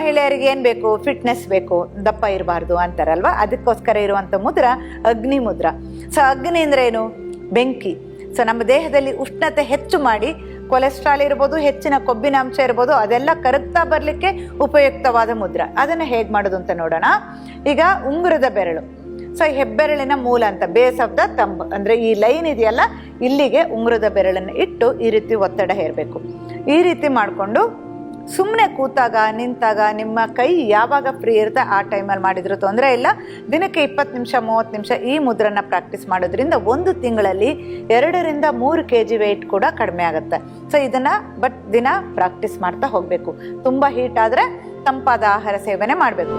ಮಹಿಳೆಯರಿಗೆ ಏನು ಬೇಕು, ಫಿಟ್ನೆಸ್ ಬೇಕು, ದಪ್ಪ ಇರಬಾರ್ದು ಅಂತಾರಲ್ವ, ಅದಕ್ಕೋಸ್ಕರ ಇರುವಂಥ ಮುದ್ರ ಅಗ್ನಿ ಮುದ್ರ. ಸೊ ಅಗ್ನಿ ಅಂದರೆ ಏನು? ಬೆಂಕಿ. ಸೊ ನಮ್ಮ ದೇಹದಲ್ಲಿ ಉಷ್ಣತೆ ಹೆಚ್ಚು ಮಾಡಿ ಕೊಲೆಸ್ಟ್ರಾಲ್ ಇರ್ಬೋದು, ಹೆಚ್ಚಿನ ಕೊಬ್ಬಿನ ಅಂಶ ಇರ್ಬೋದು, ಅದೆಲ್ಲ ಕರಗ್ತಾ ಬರಲಿಕ್ಕೆ ಉಪಯುಕ್ತವಾದ ಮುದ್ರ. ಅದನ್ನು ಹೇಗೆ ಮಾಡೋದು ಅಂತ ನೋಡೋಣ. ಈಗ ಉಂಗುರದ ಬೆರಳು, ಸೊ ಹೆಬ್ಬೆರಳಿನ ಮೂಲ ಅಂತ, ಬೇಸ್ ಆಫ್ ದ ತಂಬ್ ಅಂದರೆ ಈ ಲೈನ್ ಇದೆಯಲ್ಲ, ಇಲ್ಲಿಗೆ ಉಂಗುರದ ಬೆರಳನ್ನು ಇಟ್ಟು ಈ ರೀತಿ ಒತ್ತಡ ಹೇರಬೇಕು. ಈ ರೀತಿ ಮಾಡಿಕೊಂಡು ಸುಮ್ಮನೆ ಕೂತಾಗ ನಿಂತಾಗ ನಿಮ್ಮ ಕೈ ಯಾವಾಗ ಫ್ರೀ ಇರುತ್ತೆ ಆ ಟೈಮಲ್ಲಿ ಮಾಡಿದ್ರು ತೊಂದರೆ ಇಲ್ಲ. ದಿನಕ್ಕೆ 20 ನಿಮಿಷ 30 ನಿಮಿಷ ಈ ಮುದ್ರನ್ನ ಪ್ರಾಕ್ಟೀಸ್ ಮಾಡೋದ್ರಿಂದ 1 ತಿಂಗಳಲ್ಲಿ 2 ರಿಂದ 3 kg ವೆಯ್ಟ್ ಕೂಡ ಕಡಿಮೆ ಆಗುತ್ತೆ. ಸೊ ಇದನ್ನು ದಿನ ಪ್ರಾಕ್ಟೀಸ್ ಮಾಡ್ತಾ ಹೋಗಬೇಕು. ತುಂಬ ಹೀಟ್ ಆದರೆ ತಂಪಾದ ಆಹಾರ ಸೇವನೆ ಮಾಡಬೇಕು.